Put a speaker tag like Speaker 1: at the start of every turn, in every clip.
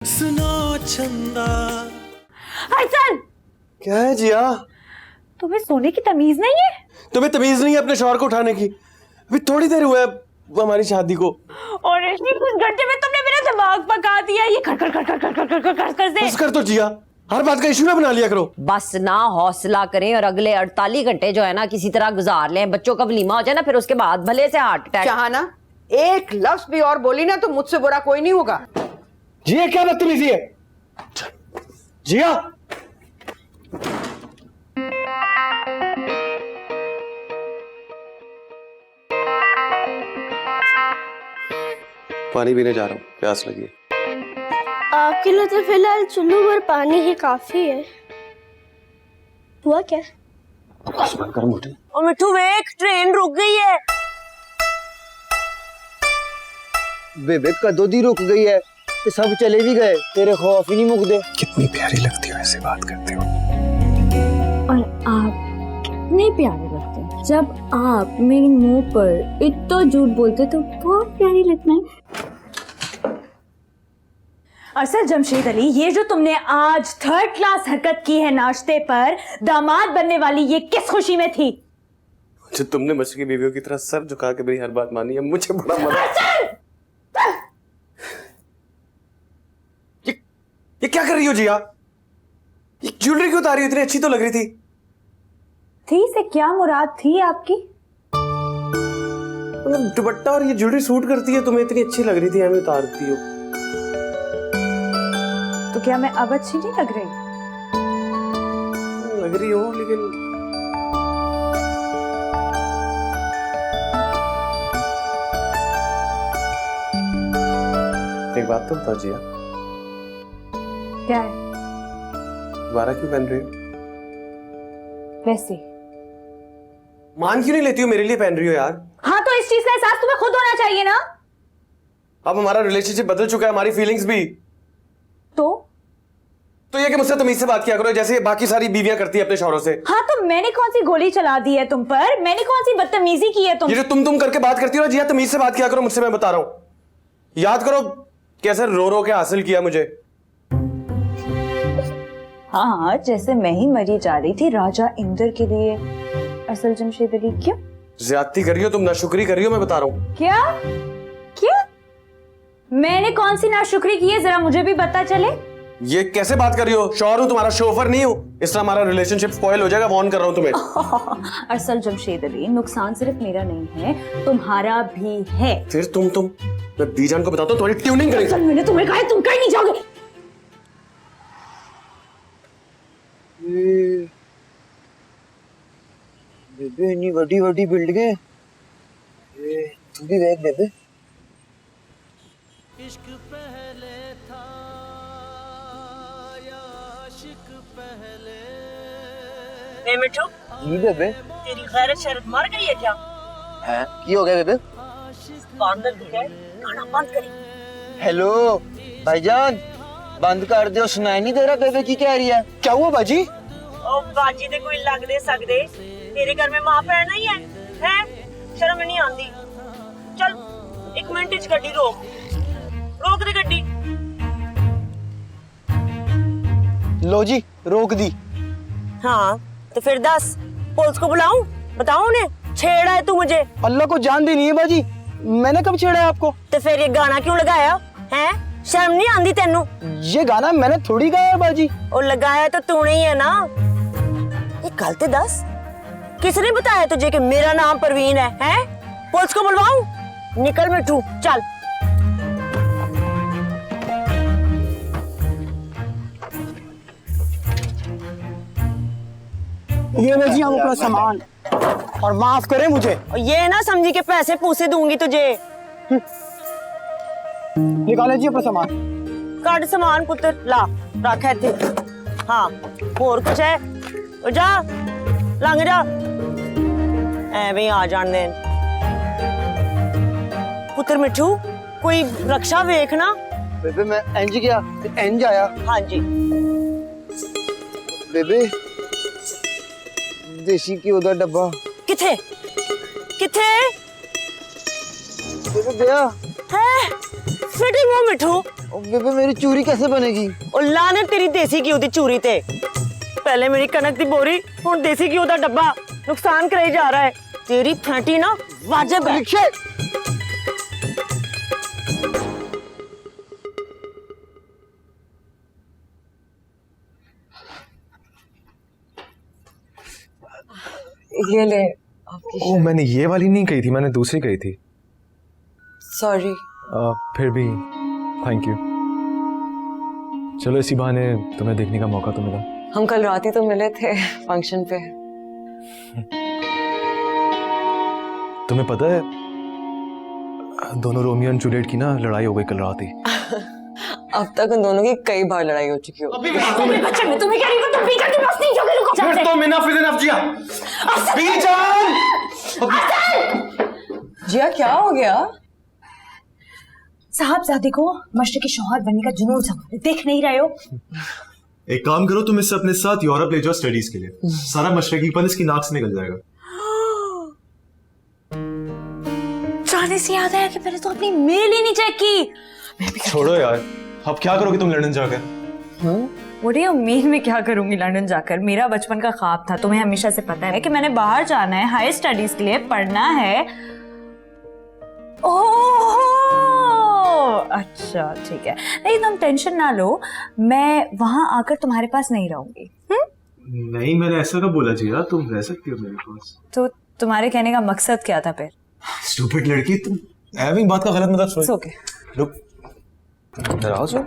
Speaker 1: सुनो चंदा।
Speaker 2: अरसल,
Speaker 1: क्या है जिया?
Speaker 2: तुम्हें सोने की तमीज नहीं है?
Speaker 1: तुम्हें तमीज नहीं है अपने शौहर को उठाने की? अभी थोड़ी देर हुआ है हमारी शादी को।
Speaker 2: और रेशमी, कुछ घंटे में तुमने मेरा दिमाग पका दिया। ये कर कर कर कर कर कर कर कर कर कर से।
Speaker 1: बस कर तो जिया, हर बात का इशू ना बना लिया करो।
Speaker 3: बस ना हौसला करें और अगले 48 घंटे जो है ना किसी तरह गुजार लें। बच्चों का वलीमा हो जाए ना, फिर उसके बाद भले से हार्ट अटैक।
Speaker 4: चाहना एक लफ्ज भी और बोली ना तो मुझसे बुरा कोई नहीं होगा।
Speaker 1: जिया क्या बदतमीजी है? जिया पानी पीने जा रहा हूँ, प्यास लगी है।
Speaker 5: आपके लिए तो फिलहाल चुल्लू भर पानी ही काफी है। हुआ क्या?
Speaker 1: बकवास बंद कर मुझे।
Speaker 3: और मिठू वेख, ट्रेन रुक गई है।
Speaker 6: बेबे कदों दी रुक गई है ते सब चले भी गए, तेरे खौफ ही नहीं मुकदे।
Speaker 1: कितनी प्यारी लगती हो ऐसे बात करते हो।
Speaker 7: और आप कितने प्यारे लगते हैं। जब आप मेरे मुंह पर इतना झूठ बोलते तो बहुत प्यारी लगना है।
Speaker 2: अरसल जमशेद अली, ये जो तुमने आज थर्ड क्लास हरकत की है नाश्ते पर, दामाद बनने वाली, ये किस खुशी में थी?
Speaker 1: जो तुमने मछली की बीवियों की तरह सर झुका के मेरी हर बात मानी है, मुझे बड़ा मजा। ये क्या कर रही हो जिया? ये ज्वेलरी क्यों उतारी हो? इतनी अच्छी तो लग रही थी
Speaker 2: से क्या मुराद थी आपकी?
Speaker 1: मतलब दुपट्टा और ये ज्वेलरी सूट करती है तुम्हें, इतनी अच्छी लग रही थी, हमें उतारती हो।
Speaker 2: तो क्या मैं अब अच्छी नहीं लग रही?
Speaker 1: लग रही हो लेकिन एक बात तो बता जिया,
Speaker 2: क्या है?
Speaker 1: दोबारा क्यों पहन रही हो?
Speaker 2: वैसे
Speaker 1: मान क्यों नहीं लेती हो मेरे लिए पहन रही हो यार?
Speaker 2: हाँ, तो इस चीज का एहसास तुम्हें खुद होना चाहिए ना।
Speaker 1: अब हमारा रिलेशनशिप बदल चुका है, हमारी फीलिंग्स भी। तो ये कि मुझसे तमीज से बात किया करो, जैसे बाकी सारी बीवियां करती है अपने शौहरों से।
Speaker 2: हाँ, तो मैंने कौन सी गोली चला दी है तुम पर? मैंने कौन सी बदतमीजी की है तुम?
Speaker 1: ये जो तुम करके बात करती हो ना जिया, तमीज से बात किया करो मुझसे, मैं बता रहा हूं। याद करो कैसे रो रो के हासिल किया मुझे।
Speaker 2: हाँ, जैसे मैं ही मरी जा रही थी राजा इंद्र के लिए। असल जमशेद अली, क्यों
Speaker 1: ज्यादती कर रही हो तुम, नाशुक्री कर रही हो, मैं बता रहा हूं।
Speaker 2: क्या क्या मैंने कौन सी नाशुक्री की है, जरा मुझे भी पता चले।
Speaker 1: ये कैसे बात कर रही हो? शौहर हूं, तुम्हारा शोफर नहीं हूं। इस तरह हमारा रिलेशनशिप स्पॉइल हो जाएगा, वार्न कर रहा हूं तुम्हें।
Speaker 2: असल जमशेद अली, नुकसान सिर्फ मेरा नहीं है, तुम्हारा भी है।
Speaker 1: फिर तुम मैं बीजान को बताता हूं, तुम्हारी ट्यूनिंग करेंगे।
Speaker 2: मैंने तुम्हें कहा तुम कहीं नहीं जाओगे।
Speaker 6: बेबे इतनी बड़ी बड़ी बिल्डिंगें, तू भी देख बेबे।
Speaker 8: इश्क पहले था या आशिक पहले।
Speaker 3: ए मिठू,
Speaker 6: जी बेबे।
Speaker 3: तेरी गैरत शर्त मर गई है क्या?
Speaker 6: हैं की हो गया बेबे?
Speaker 3: बांदर दिखा है, खाना बंद करी।
Speaker 6: हेलो भाईजान, बंद कर दो, सुनाई नहीं दे रहा बेबे की कह रही है? क्या हुआ बाजी?
Speaker 3: ओ बाजी दे कोई लग दे सकदे, तेरे घर में मां भैन नहीं है? हैं शर्म नहीं आंदी? चल 1 मिनट च गड्डी रोक दे गड्डी।
Speaker 6: लो जी रोक दी।
Speaker 3: हाँ तो फिर दस, पुलिस को बुलाऊं? बताऊं उन्हें छेड़ा है तू मुझे?
Speaker 6: अल्लाह को जान देनी है बाजी, मैंने कब छेड़ा है आपको?
Speaker 3: तो फिर ये गाना क्यों लगाया है? शर्म नहीं आंदी तेनू?
Speaker 6: ये गाना मैंने थोड़ी गाया बाजी।
Speaker 3: और लगाया तो तूने ही है ना। ये गल ते दस, किसने बताया तुझे कि मेरा नाम परवीन है? हैं? पुलिस को बुलवाऊं? निकल मिठू चल।
Speaker 6: ये ले जी हम अपना सामान, और माफ करें मुझे।
Speaker 3: और ये ना समझी के पैसे पूसे दूंगी तुझे।
Speaker 6: निकाले जी अपना सामान।
Speaker 3: काट सामान पुत्र, ला रख है थे। हाँ और कुछ है? ओ जा लंघ जा, ऐਵੇਂ आ जान दे पुत्र। मिठू कोई रक्षा वेखना।
Speaker 6: बेबे मैं इंज गया ते इंज आया।
Speaker 3: हाँ जी
Speaker 6: बेबे देसी घ्यो दा डब्बा
Speaker 3: किथे किथे?
Speaker 6: बेबे गया
Speaker 3: है फिटिंग हो मिठू।
Speaker 6: बेबे मेरी चूरी कैसे बनेगी?
Speaker 3: ਉਹ ਲਾਣੇ ਤੇਰੀ ਦੇਸੀ ਘਿਓ ਦੀ ਚੂਰੀ ਤੇ ਪਹਿਲੇ ਮੇਰੀ ਕਣਕ ਦੀ ਬੋਰੀ ਹੁਣ ਦੇਸੀ ਘਿਓ ਦਾ ਡੱਬਾ ਨੁਕਸਾਨ ਕਰਾਈ ਜਾ ਰਹਾ ਹੈ ਤੇਰੀ ਫੈਂਟੀ ਨਾ ਵਾਜਬ ਹੈ
Speaker 9: ये ले
Speaker 1: ओ मैंने ये वाली नहीं कही थी, मैंने दूसरी कही थी।
Speaker 9: सॉरी।
Speaker 1: फिर भी थैंक यू। चलो इसी बहाने तुम्हें देखने का मौका तो मिला।
Speaker 9: हम कल रात ही तो मिले थे फंक्शन पे।
Speaker 1: तुम्हें पता है दोनों रोमियो एंड जूलियट की ना लड़ाई हो गई कल रात ही।
Speaker 9: अब तक उन दोनों की कई बार लड़ाई हो चुकी हो।
Speaker 2: तुम्हें क्या तुम बीजान के पास नहीं जाओगे, रुको।
Speaker 1: फिर तो इनफ इज इनफ जिया। बीजान!
Speaker 9: जिया क्या हो गया?
Speaker 2: साहबजादे को मशरकी शौहर बनने का जुनून सवार है, देख नहीं रहे हो?
Speaker 10: एक काम करो, तुम इससे अपने साथ यूरोप ले जाओ स्टडीज के लिए। सारा मशरकीपन इसकी नाक से निकल जाएगा।
Speaker 2: जाने से याद आया कि मैंने तो अपनी मेल ही नहीं चेक की।
Speaker 10: छोड़ो यार, अब क्या करोगे तुम लंदन जाकर?
Speaker 2: What do you mean मैं क्या करूंगी लंदन जाकर? मेरा बचपन का ख्वाब था, तुम्हें हमेशा से पता है कि मैंने बाहर जाना है, हाई स्टडीज के लिए पढ़ना है। ओह अच्छा ठीक है, नहीं तुम टेंशन ना लो, मैं वहां आकर तुम्हारे पास नहीं रहूंगी।
Speaker 10: नहीं, मैंने ऐसा कब बोला जिया, तुम रह सकती हो मेरे पास।
Speaker 2: तो तुम्हारे कहने का मकसद क्या था फिर?
Speaker 10: स्टूपिड लड़की, तुम एवं बात का गलत मतलब सोच।
Speaker 2: ओके
Speaker 10: रुक, नाराज हो?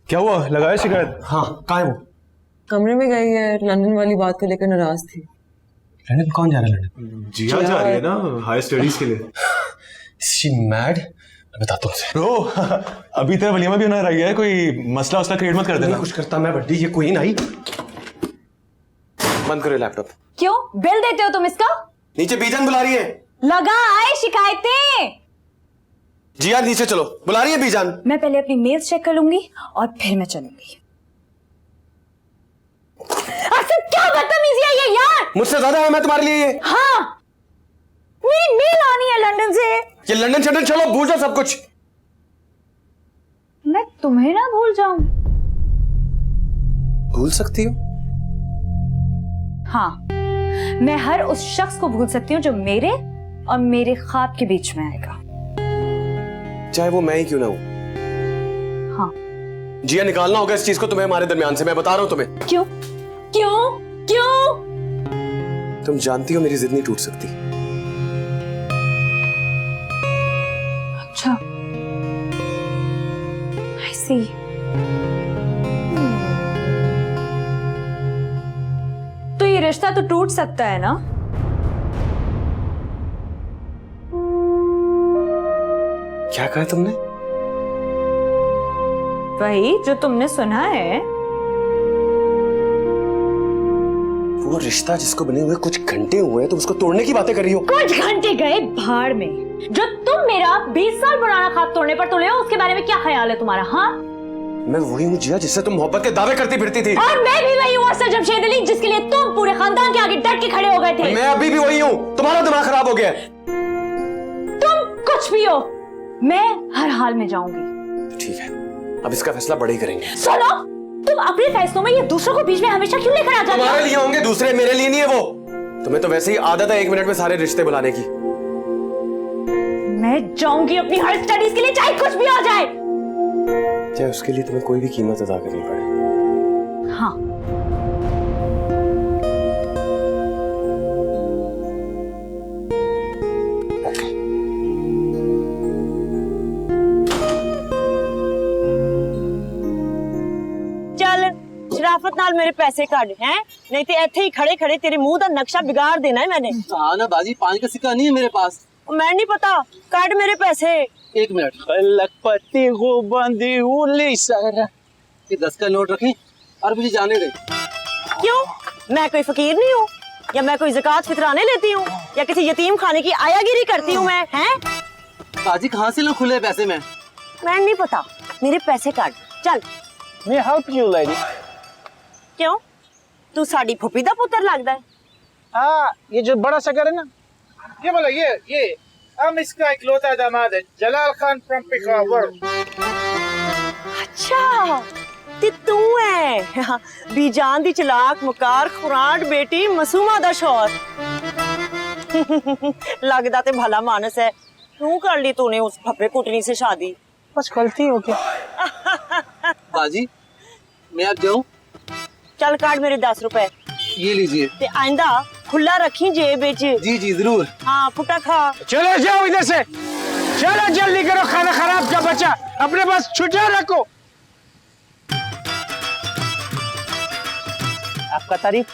Speaker 10: क्या हुआ, लगाया शिकायत? हाँ, कहाँ है वो?
Speaker 9: कमरे में गई है, लंदन वाली बात को लेकर नाराज थी।
Speaker 10: लंदन कौन जा रहा है? लंदन जिया जा रही है ना हाई स्टडीज के लिए। She mad? मैं बताता हूँ ब्रो, अभी तेरा वलीमा भी होना रह गया है, कोई मसला उसला क्रिएट मत कर देना।
Speaker 1: कुछ करता मैं बड्डी, ये क्वीन आई। बंद करो लैपटॉप।
Speaker 2: क्यों बिल देते हो तुम इसका?
Speaker 1: नीचे बीजान बुला रही है।
Speaker 2: लगा आए शिकायतें।
Speaker 1: जिया नीचे चलो, बुला रही है बीजान।
Speaker 2: मैं पहले अपनी मेल्स चेक कर लूंगी और फिर मैं चलूंगी। अक्सर क्या बदतमीजी है ये यार।
Speaker 1: मुझसे ज्यादा है मैं तुम्हारे लिए ये।
Speaker 2: हाँ मेरी मेल आनी है लंदन से।
Speaker 1: ये लंदन शंदन चलो, भूल जाओ सब कुछ।
Speaker 2: मैं तुम्हें ना भूल जाऊं?
Speaker 1: भूल सकती हो?
Speaker 2: हाँ मैं हर उस शख्स को भूल सकती हूँ जो मेरे और मेरे ख्वाब के बीच में आएगा,
Speaker 1: चाहे वो मैं ही क्यों ना हूं।
Speaker 2: हाँ
Speaker 1: जिया निकालना होगा इस चीज को तुम्हें हमारे दरमियान से, मैं बता रहा हूं तुम्हें।
Speaker 2: क्यों क्यों क्यों?
Speaker 1: तुम जानती हो मेरी जिद नहीं टूट सकती।
Speaker 2: अच्छा I see। तो ये रिश्ता तो टूट सकता है ना?
Speaker 1: क्या कहा तुमने?
Speaker 2: वही जो तुमने सुना है।
Speaker 1: वो रिश्ता जिसको बने हुए कुछ घंटे हुए तुम उसको तोड़ने की बातें कर रही हो।
Speaker 2: कुछ घंटे गए भाड़ में। जो तुम मेरा 20 साल पुराना ख्वाब तोड़ने पर तुले हो, उसके बारे में क्या ख्याल है तुम्हारा? हाँ
Speaker 1: मैं वही हूँ जिया जिससे तुम मोहब्बत के दावे करती फिरती थी।
Speaker 2: और मैं भी वही हूँ अरशद जमशेद अली, जिसके लिए तुम पूरे खानदान के आगे डट के खड़े हो गए थे।
Speaker 1: मैं अभी भी वही हूँ, तुम्हारा दिमाग खराब हो गया है।
Speaker 2: तुम कुछ भी हो, मैं हर हाल में जाऊंगी।
Speaker 1: ठीक है, अब इसका फैसला बड़े ही करेंगे।
Speaker 2: सुनो, तुम अपने फैसलों में ये दूसरों को बीच में हमेशा क्यों लेकर आ जाते हो?
Speaker 1: तुम्हारे लिए होंगे दूसरे, मेरे लिए नहीं है वो। तुम्हें तो वैसे ही आदत है 1 मिनट में सारे रिश्ते बुलाने की।
Speaker 2: मैं जाऊंगी अपनी हर स्टडीज के लिए, चाहे कुछ भी हो जाए।
Speaker 1: चाहे उसके लिए तुम्हें कोई भी कीमत अदा करनी पड़े।
Speaker 2: हाँ
Speaker 3: ਚੱਲ ਸ਼ਰਾਫਤ ਨਾਲ ਮੇਰੇ ਪੈਸੇ ਕੱਢ ਹੈ, नहीं तो ਇੱਥੇ ही खड़े खड़े तेरे मुंह का नक्शा बिगाड़ देना है मैंने।
Speaker 6: हाँ ना बाजी, 5 का सिक्का नहीं है मेरे पास।
Speaker 3: मैं नहीं पता, काट मेरे पैसे।
Speaker 6: 1 मिनट। लखपति हो बंदी उली सारा। ये 10 का नोट रखें और मुझे जाने दे।
Speaker 3: क्यों, मैं कोई फकीर नहीं हूँ या मैं कोई ज़कात फितराने लेती हूँ या किसी यतीम खाने की आयागिरी करती हूँ मैं? हैं
Speaker 6: बाजी कहाँ से लो खुले पैसे में?
Speaker 3: मैं नहीं पता, मेरे पैसे काट। चल
Speaker 6: मैं हेल्प यू लेडी।
Speaker 3: क्यों, तू साड़ी फुफी दा पुत्र लगता है?
Speaker 6: हाँ, ये जो बड़ा शकर है ना, ये बोला ये हम इसका इकलौता दामाद है, जलाल खान फ्रॉम पेशावर।
Speaker 3: अच्छा ते तू है बीजान दी चलाक मकार खुराट बेटी मसूमा दा शौहर। लगदा ते भला मानस है, क्यों कर ली तूने उस फफे कुटनी से शादी?
Speaker 6: बस गलती हो गया।
Speaker 11: बाजी मैं अब जाऊं?
Speaker 3: चल काट मेरे 10 रुपए।
Speaker 11: ये लीजिए।
Speaker 3: ते आइंदा खुला रखी जेब विच।
Speaker 11: जी जी जरूर।
Speaker 3: हाँ फुटा खा।
Speaker 6: चलो जाओ इधर से, चलो जल्दी करो, खाना खराब का बच्चा अपने पास छुट्टा रखो। आपका तारीफ?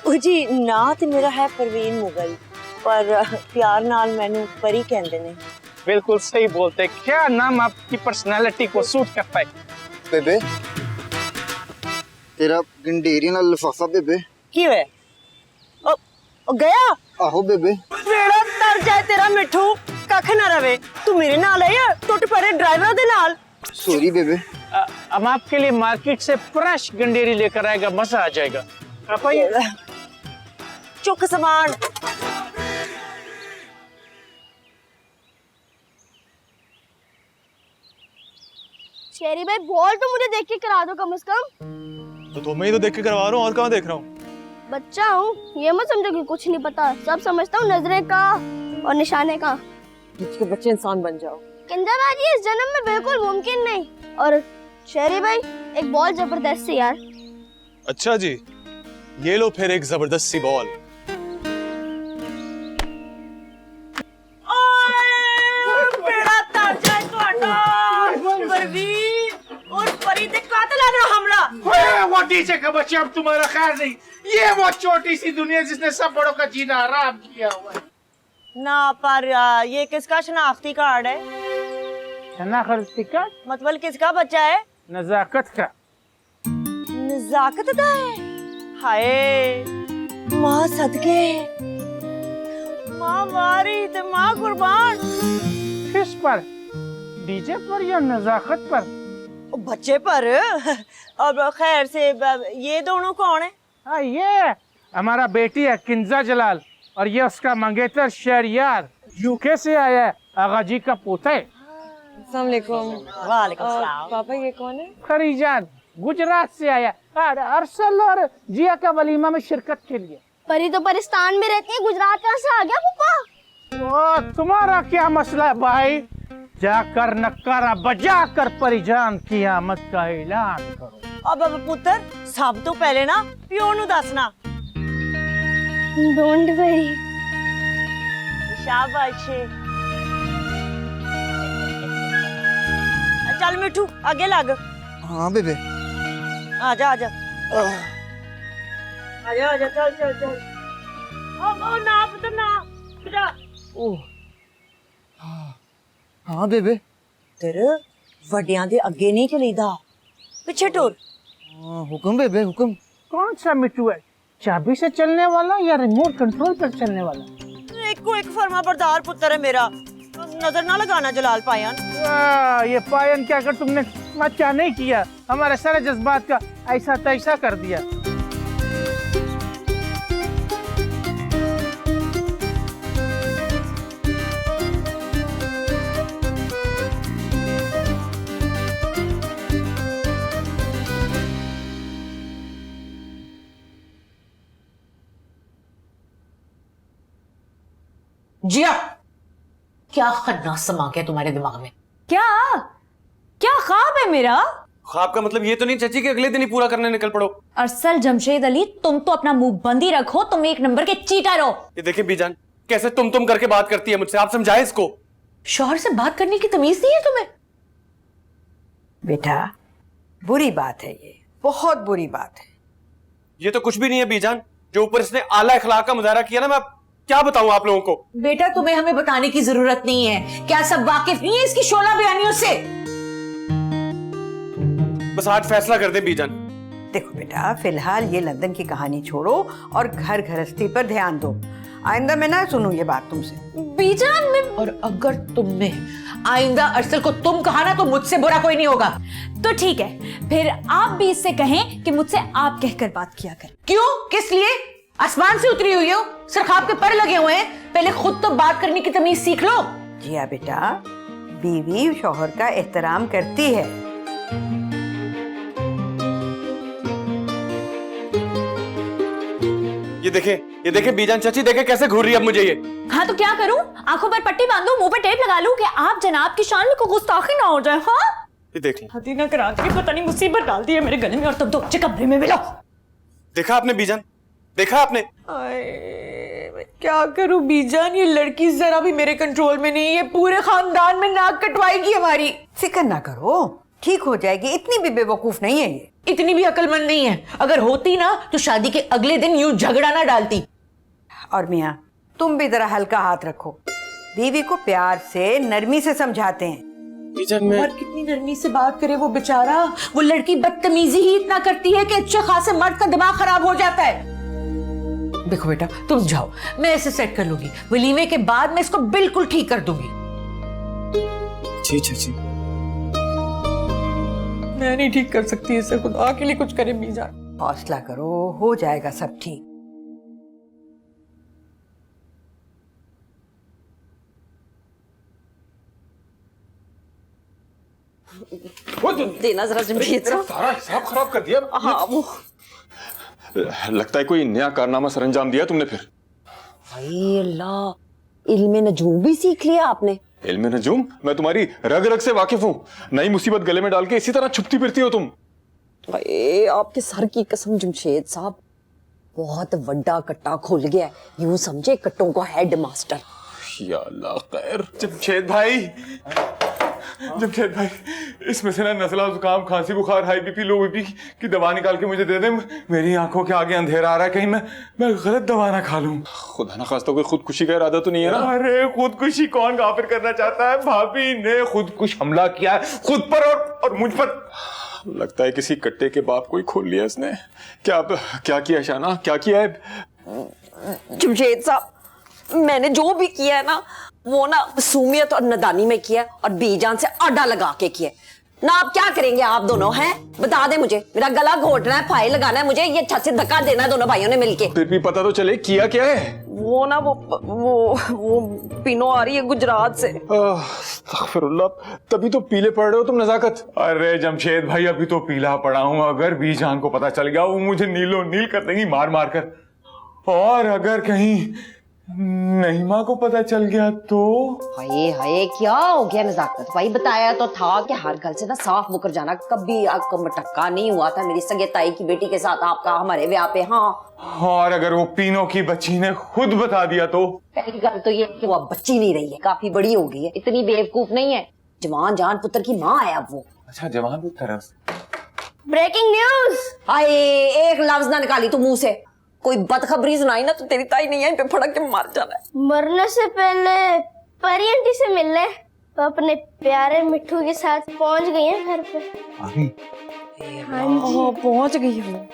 Speaker 3: जी ना ते मेरा है परवीन मुगल, पर प्यार नाल मैनू परी कहंदे ने।
Speaker 6: बिल्कुल सही बोलते, क्या नाम आपकी पर्सनालिटी को सूट करता है?
Speaker 11: बेबे तेरा गंडेरी ना लिफाफा बेबे।
Speaker 3: की होया? ओ गया?
Speaker 11: आहो बेबे।
Speaker 3: मेरा तर जाए तेरा मिठू, कख ना रवे। तू मेरे नाल है टुट परे ड्राइवर दे नाल।
Speaker 11: सॉरी बेबे।
Speaker 6: हम आपके लिए मार्केट से फ्रेश गंडेरी लेकर आएगा, मजा आ जाएगा। आप आइए।
Speaker 3: चुक सामान।
Speaker 5: शेरी भाई बॉल तो मुझे देख के करा दो कम से कम।
Speaker 10: तो तुम्हें ही तो देख के करवा रहा हूँ, और कहाँ देख रहा हूँ?
Speaker 5: बच्चा हूँ, ये मत समझो कि कुछ नहीं पता, सब समझता हूँ नजरे का और निशाने का।
Speaker 9: इसके बच्चे इंसान बन जाओ।
Speaker 5: किंदाबाजी इस जन्म में बिल्कुल मुमकिन नहीं। और शेरी भाई एक बॉल जबरदस्त सी यार।
Speaker 10: अच्छा जी, ये लो फिर एक जबरदस्त सी बॉल।
Speaker 3: बेड़ा तर जाए तो परवीन और परी ते कातिल आना हमला।
Speaker 6: वो डीजे का बच्चा अब तुम्हारा खैर नहीं, ये वो छोटी सी दुनिया जिसने सब बड़ों का जीना हराम किया हुआ है।
Speaker 3: ना पर ये किसका शनाख्ती कार्ड है?
Speaker 6: शनाख्ती कार्ड
Speaker 3: मतलब किसका बच्चा है?
Speaker 6: नजाकत का।
Speaker 3: नजाकत का है? हाय माँ सदके, माँ मारी ते माँ कुर्बान।
Speaker 6: किस पर? डीजे पर या नजाकत पर?
Speaker 3: बच्चे पर। अब खैर से ये दोनों कौन है?
Speaker 6: हाँ ये हमारा बेटी है किंजा जलाल, और ये उसका मंगेतर शहरियार यूके से आया है, आगा जी का पोता है।
Speaker 9: अस्सलाम वालेकुम।
Speaker 3: वालेकुम सलाम।
Speaker 9: पापा ये कौन है?
Speaker 6: खरीजान गुजरात से आया, और अरसल और जिया का वलीमा में शिरकत के लिए।
Speaker 5: परी तो पाकिस्तान में रहती है, गुजरात कहाँ से आ गया पापा?
Speaker 6: तुम्हारा क्या मसला है भाई? जाकर नक्कारा बजा कर परिजान कियामत का ऐलान करो।
Speaker 3: अब पुत्र सब तो पहले ना प्यो नु दसना।
Speaker 5: Don't worry.
Speaker 3: शाबाश। चल मिठू आगे लग।
Speaker 11: हाँ बेबे।
Speaker 3: आजा आजा आजा आजा, चल चल चल। ओ ना पुत्र ना बेटा।
Speaker 11: ओह हाँ बेबे।
Speaker 3: तेरे वड्डियां दे अगे नहीं चलीदा, पीछे टुर।
Speaker 11: हुक्म बेबे हुक्म।
Speaker 6: कौन सा मिठू है, चाबी से चलने वाला या रिमोट कंट्रोल पर चलने वाला?
Speaker 3: एक को एक फर्मा बरदार पुत्र है मेरा, नजर ना लगाना जलाल पायन।
Speaker 6: ये पायन क्या, अगर तुमने अच्छा नहीं किया, हमारे सारे जज्बात का ऐसा तैसा कर दिया।
Speaker 12: जिया, क्या खन्ना समा गया तुम्हारे दिमाग में?
Speaker 2: क्या क्या ख्वाब है मेरा?
Speaker 1: ख्वाब का मतलब ये तो नहीं चाची कि अगले दिन ही पूरा करने निकल पड़ो।
Speaker 2: अरसल जमशेद अली, तुम तो अपना मुंह बंद ही रखो, तुम एक नंबर के चीटर हो।
Speaker 1: ये देखिए बीजान कैसे तुम करके बात करती है मुझसे, आप समझाए इसको।
Speaker 12: शौहर से बात करने की तमीज नहीं है तुम्हें?
Speaker 4: बेटा बुरी बात है, ये बहुत बुरी बात है।
Speaker 1: ये तो कुछ भी नहीं है बीजान, जो ऊपर इसने आला अखलाक का मुजाहरा किया ना, मैं क्या बताऊं आप लोगों को।
Speaker 12: बेटा तुम्हें हमें बताने की जरूरत नहीं है, क्या सब वाकिफ नहीं है इसकी शोला बयानियों से?
Speaker 1: बस आज फैसला कर दे बीजान।
Speaker 4: देखो बेटा, फिलहाल ये लंदन की कहानी छोड़ो और घर गृहस्थी पर ध्यान दो। आइंदा मैं ना सुनूं ये बात तुमसे।
Speaker 12: बीजान में, और अगर तुमने आइंदा अरसल को तुम कहा ना, तो मुझसे बुरा कोई नहीं होगा।
Speaker 2: तो ठीक है, फिर आप भी इससे कहें कि मुझसे आप कहकर बात किया कर।
Speaker 12: क्यों, किस लिए? आसमान से उतरी हुई हो, सरखाब के पर लगे हुए हैं। पहले खुद तो बात करने की तमीज सीख लो।
Speaker 4: जिया बेटा, बीवी शौहर का एहतराम करती है।
Speaker 1: ये देखे बीजान चाची, देखे कैसे घूर रही है अब मुझे ये।
Speaker 2: हाँ तो क्या करूं? आंखों पर पट्टी बांधूं, मुंह पर टेप लगा लूं कि आप जनाब की शान में कोई गुस्ताखी ना हो जाए। हाँ
Speaker 1: ये देख ली,
Speaker 2: हदी ना करा के पता नहीं मुसीबत डाल दी है मेरे गले में। और तब दो कमरे में मिलो।
Speaker 1: देखा आपने बीजान, देखा आपने?
Speaker 12: मैं क्या करूं बीजान, ये लड़की जरा भी मेरे कंट्रोल में नहीं है। पूरे खानदान में नाक कटवाएगी हमारी।
Speaker 4: फिक्र ना करो, ठीक हो जाएगी। इतनी भी बेवकूफ नहीं है ये।
Speaker 12: इतनी भी अक्लमंद नहीं है। अगर होती ना तो शादी के अगले दिन यूं झगड़ा ना डालती।
Speaker 4: और मियाँ, तुम भी जरा हल्का हाथ रखो। बीवी को प्यार से, नरमी से समझाते हैं।
Speaker 12: और कितनी नरमी से बात करे वो बेचारा। वो लड़की बदतमीजी ही इतना करती है कि अच्छे खासे मर्द का दिमाग खराब हो जाता है। देखो बेटा, तुम जाओ, मैं इसे सेट कर लूंगी। वलीमे के बाद मैं इसको बिल्कुल ठीक कर दूंगी।
Speaker 1: जी चाची,
Speaker 12: मैं नहीं ठीक कर सकती इसे, खुदा के लिए कुछ करे बीजान।
Speaker 4: हौसला करो, हो जाएगा सब ठीक।
Speaker 12: देना जरा जमशेद साहब।
Speaker 10: सारा हिसाब खराब कर दिया।
Speaker 12: हाँ वो
Speaker 10: लगता है कोई नया कारनामा सरंजाम दिया तुमने फिर।
Speaker 13: भाई अल्लाह, इल्मे नजूम भी सीख लिया आपने।
Speaker 10: इल्मे नजूम? मैं तुम्हारी रग रग से वाकिफ हूँ। नई मुसीबत गले में डाल के इसी तरह छुपती फिरती हो तुम।
Speaker 13: भाई आपके सर की कसम जमशेद साहब, बहुत बड़ा कट्टा खुल गया है। यूं समझे कट्टों का हेड मास्टर।
Speaker 10: या अल्लाह खैर। जमशेद भाई, जमशेद भाई, इसमें से ना नज़ला, जुकाम, खांसी, बुखार, हाई बीपी, लो बीपी की दवा निकाल के मुझे दे दे। मेरी आंखों के आगे अंधेरा आ रहा है, कहीं मैं गलत दवा ना खा लूं। खुदा ना खास्ता कोई खुदकुशी का इरादा तो नहीं है ना? अरे खुदकुशी कौन गाफिर करना चाहता है? भाभी ने खुदकुश हमला किया खुद पर और मुझ पर। लगता है किसी कट्टे के बाप को ही खोल लिया इसने। क्या किया शाना, क्या किया है?
Speaker 13: जमशेद साहब, मैंने जो भी किया है ना, वो ना मासूमियत और नदानी में किया और बीजान से आडा लगा के किया ना। आप क्या करेंगे आप दोनों हैं? बता दे मुझे। मेरा गला घोटना है, फाइल लगाना है मुझे, ये छत से धक्का देना है दोनों भाइयों ने मिलके।
Speaker 10: फिर भी पता तो चले किया क्या है।
Speaker 13: वो ना वो पीनो आ रही है गुजरात से।
Speaker 10: अस्तगफिरुल्लाह, तभी तो पीले पड़ रहे हो तुम नजाकत। अरे जमशेद भाई, अभी तो पीला पड़ा हूँ। अगर बीजान को पता चल गया, वो मुझे नीलो नील कर देंगी मार मार कर। और अगर कहीं नईमा को पता चल गया तो?
Speaker 13: हाय हाय, क्या हो गया नजाकत भाई? बताया तो था कि हर गल से ना साफ मुकर जाना। कभी आपका मटक्का नहीं हुआ था मेरी सगे ताई की बेटी के साथ आपका हमारे ब्याह पे। हाँ,
Speaker 10: और अगर वो पीनो की बच्ची ने खुद बता दिया तो?
Speaker 13: पहली गल तो ये कि वो अब बच्ची नहीं रही है, काफी बड़ी हो गई है। इतनी बेवकूफ नहीं है, जवान जान पुत्र की माँ है अब वो।
Speaker 10: अच्छा, जवान पुत्र।
Speaker 5: Breaking news.
Speaker 13: हाय, एक लफ्ज ना निकाली तू मुंह से। कोई बदखबरी सुनाई ना तो तेरी ताई नहीं है, पे फड़क के मार जाना है।
Speaker 5: मरने से पहले परी आंटी से मिलने वो अपने प्यारे मिट्ठू के साथ पहुंच गई हैं घर पे। हाँ जी,
Speaker 13: पहुंच गई हूँ।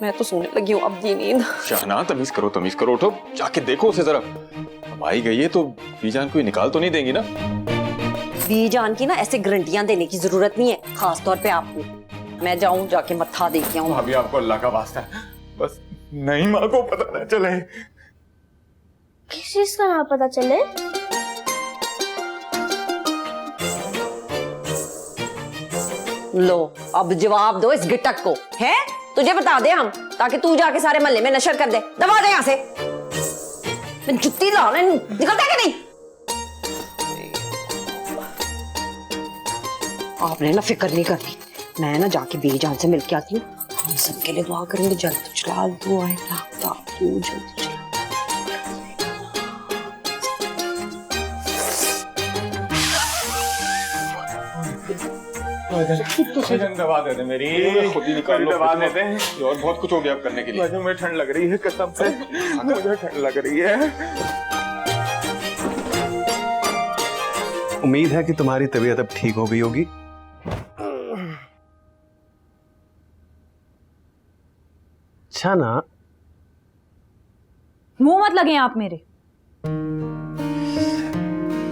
Speaker 13: मैं तो सोने लगी हूँ अब की नींद।
Speaker 10: शाहना, तमीज करो, उठो, जाके देखो उसे जरा। अब आई गई है तो बीजान कोई निकाल तो नहीं देंगी ना?
Speaker 13: बीजान की ना ऐसे गारंटियां देने की जरूरत नहीं है, खास तौर पे आपको। मैं जाऊं, जाके मत्था देख आऊं।
Speaker 10: अभी आपको अल्लाह का वास्ता है, बस नहीं माँ को पता ना चले।
Speaker 5: किस चीज का ना पता चले?
Speaker 13: लो, अब जवाब दो इस गिटक को। है तुझे बता दे हम, ताकि तू जाके सारे मोहल्ले में नशर कर दे। दबा दे यहाँ से। मैं जुत्ती लाने निकलता है कि नहीं? आपने ना फिक्र नहीं करनी, मैं ना जाके बीजान से मिलके आती हूँ। हम सबके लिए दुआ करेंगे, जल्द चला तू आए तू जल्द चला।
Speaker 10: दवा दे दे मेरी, खुद ही निकाल लो, दवा दे दे। और बहुत कुछ हो गया अब करने के लिए। मुझे ठंड लग रही है कसम से, मुझे ठंड लग रही है।
Speaker 1: उम्मीद है कि तुम्हारी तबीयत अब ठीक हो गई होगी। अच्छा ना,
Speaker 2: मुंह मत लगे आप मेरे।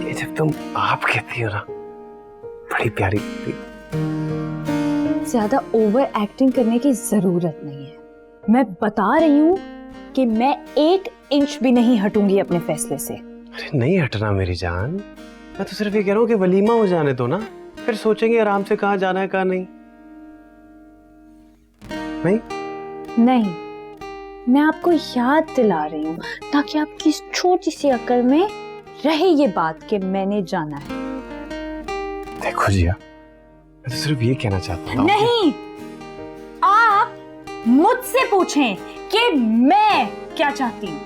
Speaker 1: ये जब तुम आप कहती हो ना, बड़ी प्यारी थी।
Speaker 7: ज्यादा ओवर एक्टिंग करने की जरूरत नहीं है। मैं बता रही हूँ
Speaker 2: कि मैं 1 इंच भी नहीं हटूंगी अपने फैसले से।
Speaker 1: अरे नहीं हटना मेरी जान, मैं तो सिर्फ ये कह रहा हूँ कि वलीमा हो जाने दो ना, फिर सोचेंगे आराम से कहाँ जाना है कहाँ नहीं।
Speaker 2: नहीं, मैं आपको याद दिला रही हूँ ताकि आपकी इस छोटी सी अकल में रहे ये बात कि मैंने जाना है।
Speaker 1: देखो जिया, मैं तो सिर्फ ये कहना चाहता हूँ।
Speaker 2: नहीं, आप मुझसे पूछें कि मैं क्या चाहती हूँ।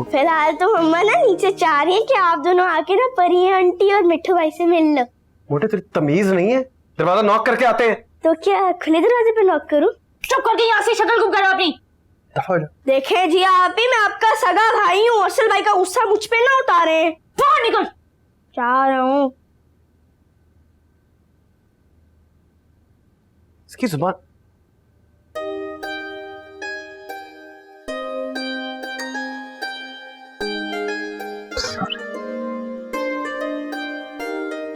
Speaker 5: फिलहाल तो मम्मा ना नीचे चाह रही है कि आप दोनों आके ना परी आंटी और मिठू भाई से मिल लो।
Speaker 1: मोटे तेरी तमीज नहीं है, दरवाजा नॉक करके आते हैं।
Speaker 5: तो क्या खुले दरवाजे पे नॉक करूं?
Speaker 2: चुप करके यहाँ से शक्ल गुम करो अपनी।
Speaker 5: देखे जी आप ही, मैं आपका सगा भाई हूँ, अरसल भाई का गुस्सा मुझ पे ना उतारे।
Speaker 2: बाहर निकल।
Speaker 5: चाह रहा हूँ।
Speaker 1: इसकी जुबान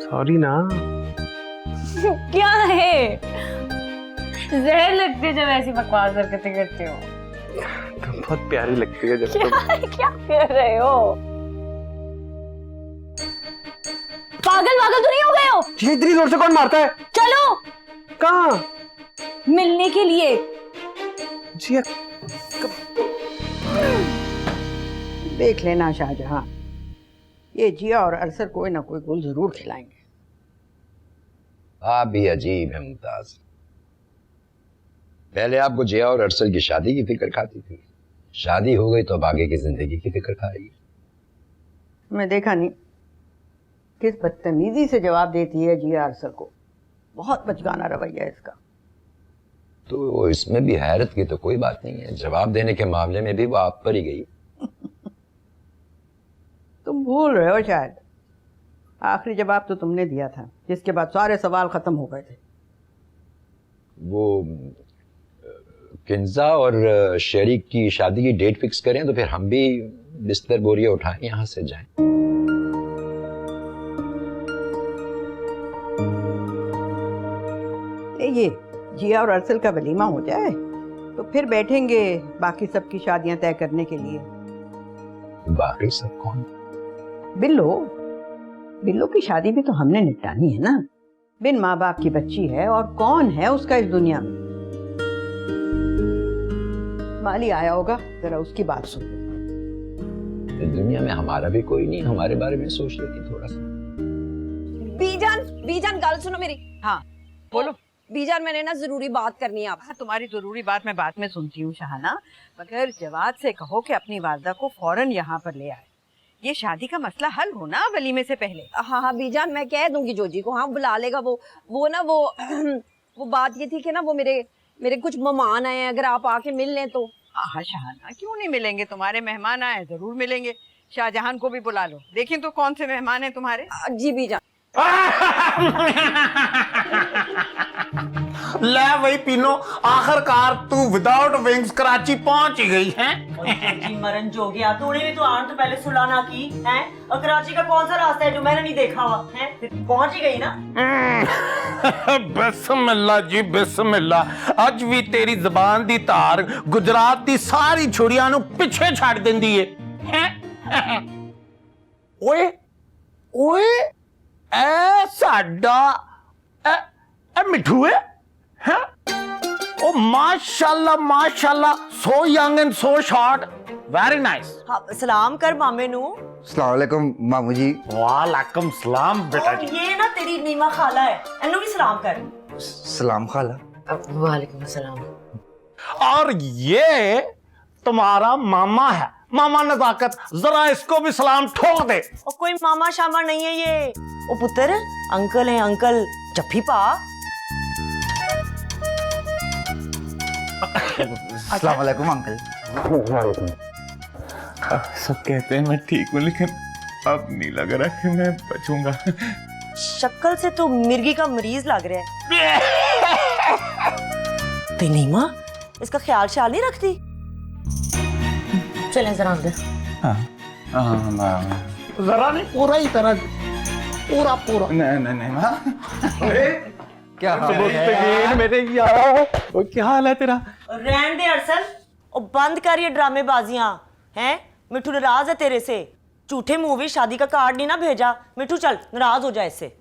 Speaker 1: सॉरी ना।
Speaker 2: क्या है, जहर लगती है जब ऐसी बकवास हरकतें करते हो।
Speaker 1: तुम बहुत प्यारी लगती है जब
Speaker 2: क्या कर रहे हो? पागल तो नहीं हो गए हो?
Speaker 1: जी इतनी जोर से कौन मारता है?
Speaker 2: चलो।
Speaker 1: कहाँ?
Speaker 2: मिलने के लिए।
Speaker 1: जी
Speaker 4: देख लेना शाहजहां, ये जिया और अरसर कोई ना कोई गुल जरूर खिलाएंगे।
Speaker 14: आप भी अजीब है मुमताज, पहले आपको जिया और अरसल की शादी की फिक्र खाती थी, शादी हो गई तो अब आगे की जिंदगी की फिक्र खा रही है।
Speaker 4: मैं देखा नहीं किस बदतमीजी से जवाब देती है जिया अरसल को, बहुत बचकाना रवैया है इसका।
Speaker 14: तो इसमें भी हैरत की तो कोई बात नहीं है, जवाब देने के मामले में भी वो आप पर ही गई।
Speaker 4: तुम भूल रहे हो शायद, आखिरी जवाब तो तुमने दिया था, जिसके बाद सारे सवाल खत्म हो गए थे।
Speaker 14: वो किंजा और शरीक की शादी की डेट फिक्स करें तो फिर हम भी बिस्तर बोरिया उठाएं यहाँ से जाएं।
Speaker 4: ये जिया और अरसल का वलीमा हो जाए तो फिर बैठेंगे बाकी सबकी शादियां तय करने के लिए।
Speaker 14: बाकी सब कौन?
Speaker 4: बिल्लो की शादी भी तो हमने निपटानी है ना। बिन माँ बाप की बच्ची है और कौन है उसका इस दुनिया में। माली आया होगा, जरा उसकी बात सुन लो।
Speaker 14: इस दुनिया में हमारा भी कोई नहीं, हमारे बारे में सोच लेती थोड़ा सा।
Speaker 13: बीजान गाल सुनो मेरी।
Speaker 4: हाँ बोलो।
Speaker 13: बीजान, मैंने ना जरूरी बात करनी है आपसे।
Speaker 4: तुम्हारी जरूरी बात मैं बाद में सुनती हूँ शाहाना, मगर जवाद से कहो कि अपनी वालदा को फौरन यहाँ पर ले आए। ये शादी का मसला हल हो ना वलीमे से पहले।
Speaker 13: हाँ बीजान, मैं कह दूंगी जोजी को, हाँ बुला लेगा वो वो बात ये थी कि ना वो मेरे कुछ मेहमान आए हैं, अगर आप आके मिल लें तो।
Speaker 4: हाँ शाहाना, क्यों नहीं मिलेंगे, तुम्हारे मेहमान आए जरूर मिलेंगे। शाहजहां को भी बुला लो, देखें तो कौन से मेहमान हैं तुम्हारे।
Speaker 13: जी बीजान।
Speaker 6: ले वही पीनो, आखिरकार तू विदाउट विंग्स कराची पहुंच ही गई है।
Speaker 3: मरन जो गया, तूने भी तो आने तो पहले सुलाना की है। और कराची का कौन सा रास्ता है जो मैंने नहीं देखा हुआ है? पहुंच ही गई ना।
Speaker 6: बिस्मिल्लाह जी बिस्मिल्लाह, अज भी तेरी जबान दी तार गुजरात दी सारी छुड़ियां नु पिछे छड़ देंदी है। ओए ओए ए साडा ए मिठू है? ओ माशाल्लाह माशाल्लाह, so young and so short, very nice।
Speaker 3: हाँ, सलाम कर मामे नु।
Speaker 11: अस्सलाम वालेकुम मामू जी।
Speaker 6: वालेकुम सलाम बेटा
Speaker 3: और ये ना तेरी नीमा खाला है, इन्हों भी सलाम कर।
Speaker 11: सलाम खाला।
Speaker 3: वालेकुम सलाम।
Speaker 6: और ये तुम्हारा मामा है, मामा नजाकत, जरा इसको भी सलाम ठोक दे।
Speaker 3: और कोई मामा शामा नहीं है ये, ओ पुत्र अंकल है अंकल, जफ्फी पा।
Speaker 11: अस्सलाम वालेकुम अंकल।
Speaker 10: सब कहते हैं मैं ठीक हूँ, लेकिन अब नहीं लग रहा कि मैं बचूंगा।
Speaker 3: शक्ल से तो मिर्गी का मरीज लग रहा है। ते नीमा इसका ख्याल ख्याल नहीं रखती। चले जरा अंदर।
Speaker 6: जरा नहीं, पूरा ही तरह, पूरा पूरा।
Speaker 10: नहीं
Speaker 1: क्या मेरे यार, क्या हाल है तेरा?
Speaker 3: रहन दे अरसल, और बंद कर ये ड्रामेबाजियां हैं। मिठू नाराज है तेरे से, झूठे मुंह भी शादी का कार्ड नहीं ना भेजा। मिठू चल नाराज हो जाए इससे।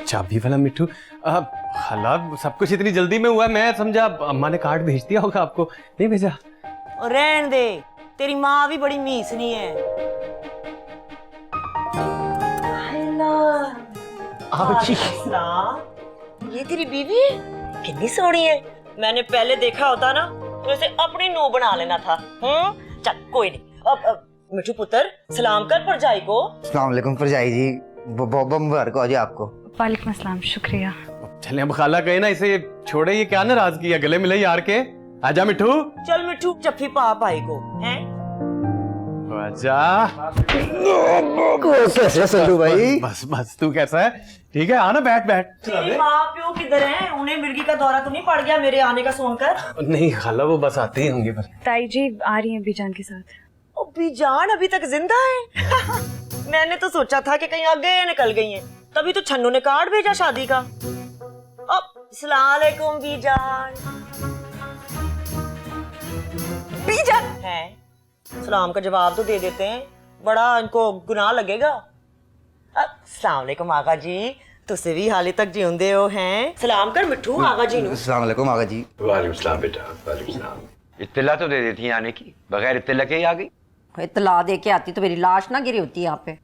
Speaker 1: चाबी वाला मिठू, हालात सब कुछ इतनी जल्दी में हुआ, मैं समझा अम्मा ने कार्ड भेज दिया होगा, आपको नहीं भेजा।
Speaker 3: और रहन दे, तेरी माँ भी बड़ी मीसनी है। ये तेरी बीवी है, कितनी सोहनी है। मैंने पहले देखा होता ना तो इसे अपनी नूह बना लेना था। चल कोई नहीं। अब मिठू पुत्र सलाम कर परजाई को।
Speaker 11: अस्सलाम वालेकुम परजाई जी, बहुत मुबारक हो जी आपको।
Speaker 2: वालेकुम अस्सलाम, शुक्रिया।
Speaker 1: चले अब खाला कहे ना इसे छोड़े, ये क्या नाराज किया, गले मिले यार के। आजा मिठू।
Speaker 3: चल मिठू जफ्फी पा भाई को हैं।
Speaker 1: आजा।
Speaker 11: कैसे सल्लू भाई?
Speaker 1: बस बस तू कैसा है? ठीक है, आना बैठ बैठ।
Speaker 3: तेरे माँ प्यो किधर हैं? उन्हें मिर्गी का दौरा तो नहीं पड़ गया मेरे आने का सुनकर?
Speaker 1: नहीं खाला, वो बस आते ही होंगे। बस
Speaker 2: ताई जी आ रही हैं बीजान के साथ।
Speaker 3: ओ बीजान अभी तक जिंदा है? मैंने तो सोचा था कि कहीं आगे निकल गई हैं। तभी तो छन्नू ने कार्ड भेजा शादी का। अब सलाम अलैकुम बीजान। बीजान है, सलाम का जवाब तो दे देते हैं, बड़ा इनको गुनाह लगेगा। अस्सलाम वालेकुम आगा जी, तुसे भी हाले तक जिंदे हो हैं। सलाम कर मिठू आगा जी नु।
Speaker 11: अस्सलाम वालेकुम आगा जी।
Speaker 14: वालेकुम सलाम बेटा, वालेकुम सलाम। इत्तला तो दे देती आने की, बगैर इत्तला के ही आ गई।
Speaker 13: इत्तला दे के आती तो मेरी लाश ना गिरी होती यहाँ पे।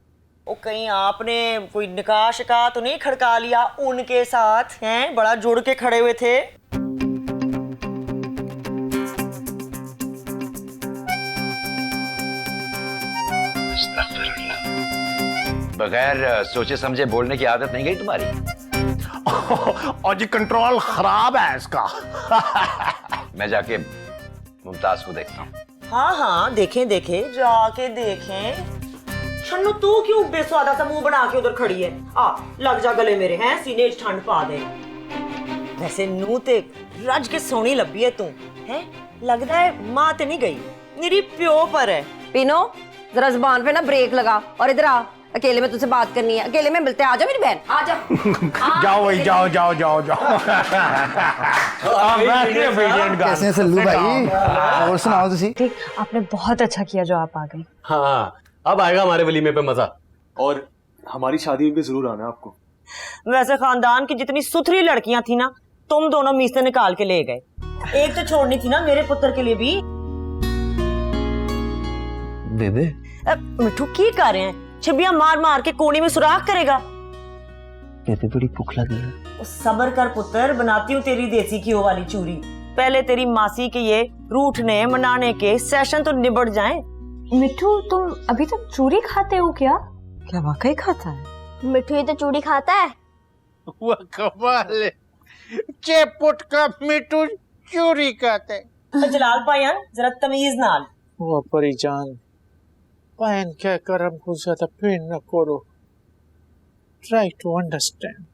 Speaker 3: ओ कहीं आपने कोई निकाह शिकाह तो नहीं खड़का लिया उनके साथ? हैं, बड़ा जुड़ के खड़े हुए थे।
Speaker 14: बगैर सोचे समझे बोलने की आदत नहीं गई तुम्हारी?
Speaker 6: और जी कंट्रोल खराब है इसका।
Speaker 14: मैं जाके मुमताज को देखता हूँ।
Speaker 3: हाँ हाँ देखें देखें, जाके देखें। छन्नू तू क्यों बेस्वादा सा मुंह बना के उधर खड़ी है? आ लग जा गले मेरे, हैं सीने ठंड पा दे। वैसे नू ते रज के सोनी लब्बी है तू, हैं लगदा है मां ते नहीं गई, मेरी प्यो पर है।
Speaker 13: पीनो जरा जुबान पे ना ब्रेक लगा और इधर आ, अकेले में तुझसे बात करनी है। अकेले में मिलते हैं, आ जा मेरी बहन, आ जा।
Speaker 6: जाओ भाई, जाओ जाओ जाओ जाओ।
Speaker 11: कैसे हैं सल्लू भाई? और सुनाओ तुसी।
Speaker 2: ठीक, आपने बहुत अच्छा किया जो आप आ गए।
Speaker 1: हाँ, अब आएगा हमारे वलीमे पे मजा, और हमारी शादी में भी जरूर आना आपको।
Speaker 3: वैसे खानदान की जितनी सुथरी लड़कियां थी ना, तुम दोनों मीसे निकाल के ले गए। एक तो छोड़नी थी ना मेरे पुत्र के लिए भी।
Speaker 11: बेबे
Speaker 3: मिठू की कर रहे हैं? छिबियां मार मार के कोने में सुराख करेगा।
Speaker 11: बेबे बड़ी भूख लगी है।
Speaker 3: सबर कर पुत्र, बनाती हूँ तेरी देसी घी वाली चूरी। पहले तेरी मासी के ये रूठने मनाने के सेशन तो निबट जाएं।
Speaker 2: मिठू तुम अभी तक चूरी खाते हो क्या?
Speaker 4: क्या वाकई खाता है?
Speaker 5: मिठू ही तो चूड़ी खाता है।
Speaker 6: वो कमाल है, चेपुट का मिठू चोरी खाते।
Speaker 3: जलाल पायन जरा तमीज नाल।
Speaker 6: वो परिजान पायन क्या करम को ज्यादा पेन न करो, ट्राई टू अंडरस्टैंड,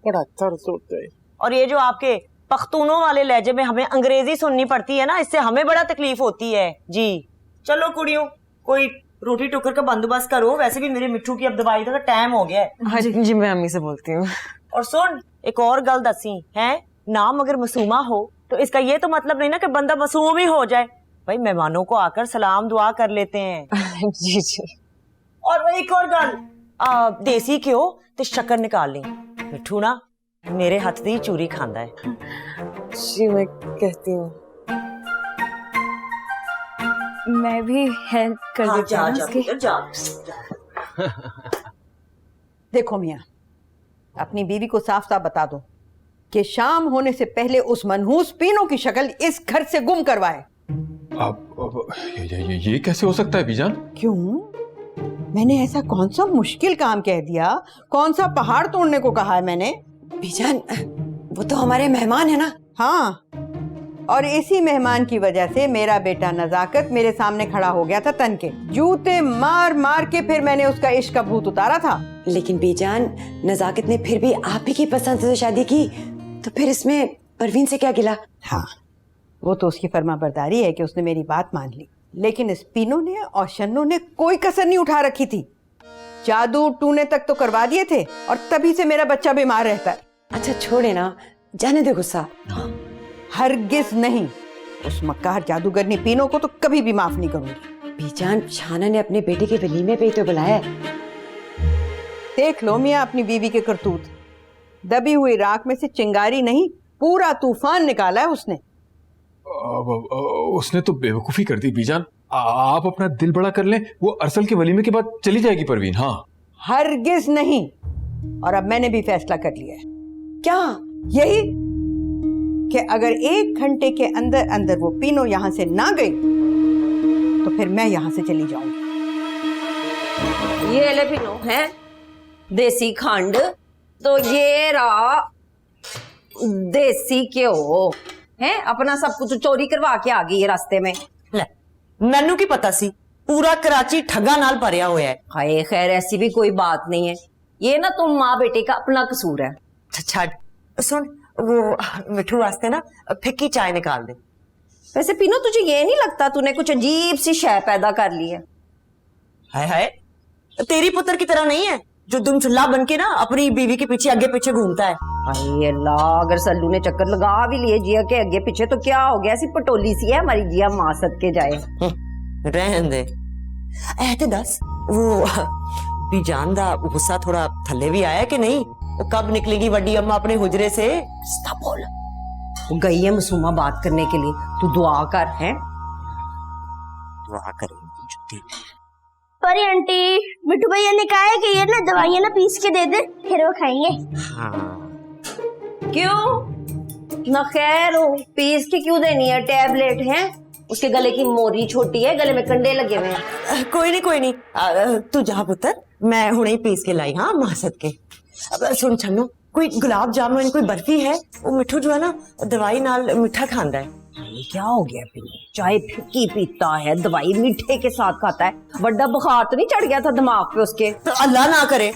Speaker 6: बड़ा दर्द होता है।
Speaker 3: और ये जो आपके पख्तूनों वाले लहजे में हमें अंग्रेजी सुननी पड़ती है ना, इससे हमें बड़ा तकलीफ होती है जी। चलो कुड़ियों, कोई रोटी टुकर का बंदोबस्त करो, वैसे भी मेरे मिठू की अब दवाई का टाइम हो गया है।
Speaker 9: हाँ जी, मैं अम्मी से बोलती हूँ।
Speaker 3: और सुन, एक और गल दसी है, नाम अगर मासूमा हो तो इसका ये तो मतलब नहीं ना कि बंदा मासूम ही हो जाए। भाई मेहमानों को आकर सलाम दुआ कर लेते हैं।
Speaker 9: जी जी।
Speaker 3: और एक और गल, देसी घ्यो ते शक्कर निकाल ली। मिठू ना मेरे हाथ दी चूरी खांदा है।
Speaker 9: जी मैं कहती हूँ।
Speaker 2: मैं भी हेल्प कर
Speaker 3: हाँ,
Speaker 2: देती
Speaker 3: जा,
Speaker 2: हूँ
Speaker 3: जा,
Speaker 2: उसकी।
Speaker 3: जा।
Speaker 4: देखो मियाँ, अपनी बीवी को साफ साफ बता दो कि शाम होने से पहले उस मनहूस पीनों की शक्ल इस घर से गुम करवाए।
Speaker 10: अब ये कैसे हो सकता है बीजान?
Speaker 4: क्यों? मैंने ऐसा कौन सा मुश्किल काम कह दिया? कौन सा पहाड़ तोड़ने को कहा है मैंने?
Speaker 13: बीजान वो तो हमारे मेहमान है ना।
Speaker 4: हाँ, और इसी मेहमान की वजह से मेरा बेटा नजाकत मेरे सामने खड़ा हो गया था तन के। जूते मार मार के फिर मैंने उसका इश्क का भूत उतारा था।
Speaker 13: लेकिन बीजान नजाकत ने फिर भी आप ही की पसंद से शादी की, तो फिर इसमें परवीन से क्या गिला?
Speaker 4: हाँ, वो तो उसकी फर्माबरदारी है कि उसने मेरी बात मान ली, लेकिन इस पीनों ने और शन्नों ने कोई कसर नहीं उठा रखी थी। जादू टूने तक तो करवा दिए थे, और तभी से मेरा बच्चा बीमार रहता है।
Speaker 13: अच्छा छोड़े ना, जाने दे गुस्सा।
Speaker 4: हरगिज नहीं, उस मक्कार जादूगरनी पीनो को तो कभी भी माफ नहीं करूंगी।
Speaker 13: बीजान, शाना ने अपने बेटे के वलीमे पे ही तो बुलाया है।
Speaker 4: देख लो मियाँ अपनी बीवी के करतूत। दबी हुई राख में से चिंगारी नहीं, पूरा तूफान निकाला है उसने।
Speaker 10: उसने तो बेवकूफी कर दी बीजान। आप अपना दिल बड़ा कर लें, वो अरसल के वलीमे के बाद चली जाएगी परवीन। हाँ
Speaker 4: हरगिज नहीं। और अब मैंने भी फैसला कर लिया है। क्या? यही कि अगर 1 घंटे के अंदर अंदर वो पीनो यहां से ना गई तो फिर मैं यहां से चली जाऊंगी।
Speaker 13: ये ले पीनो है देसी खंड, तो ये रहा देसी घ्यो है। अपना सब कुछ चोरी करवा के आ गई है रास्ते में।
Speaker 3: ले मैनू की पता सी, पूरा कराची ठगा नाल भरिया हुआ है।
Speaker 13: हाय खैर ऐसी भी कोई बात नहीं है, ये ना तुम माँ बेटे का अपना कसूर है।
Speaker 3: छड़ सुन, वो मिठू वास्ते ना फिक्की चाय निकाल दे।
Speaker 13: वैसे पीनो तुझे ये नहीं लगता तूने कुछ अजीब सी शय पैदा कर ली है?
Speaker 3: हाय हाय, तेरी पुत्र की तरह नहीं है जो दुम चुल्ला बन के ना अपनी बीवी के पीछे आगे पीछे घूमता है।
Speaker 13: हाय अल्लाह, अगर सल्लू ने चक्कर लगा भी लिए जिया के आगे पीछे तो क्या हो गया? ऐसी पटोली सी है हमारी जिया, मां सदके जाए।
Speaker 3: रहन दे। ऐते दस, वो बीजान दा गुस्सा थोड़ा थल्ले भी आया कि नहीं? वो कब निकलेगी वड्डी अम्मा अपने हुजरे से?
Speaker 13: बोल, वो गई है मासूमा बात करने के लिए, तू दुआ कर। है
Speaker 3: दुआ करेंगी।
Speaker 5: परी आंटी, मिठू भैया ने कहा है कि ये ना दवाइयां ना पीस के दे दे, फिर वो खाएंगे।
Speaker 13: क्यों ना? खैर हो, पीस के क्यों देनी है? टैबलेट है, उसके गले की मोरी छोटी है, गले में कंडे लगे हुए हैं।
Speaker 3: कोई नहीं कोई नहीं, तू जा पुत्र, मैं हुणे ही पीस के लाई। हाँ मासद के। अब सुन छन्नू, कोई गुलाब जामुन कोई बर्फी है? वो मिठू जो है ना दवाई नाल मिठा खांदा है।
Speaker 13: ये क्या हो गया? चाय फिक्की पीता है, दवाई मीठे के साथ खाता है। बड़ा बुखार तो नहीं चढ़ गया था दिमाग पे उसके?
Speaker 3: तो अल्लाह ना करे।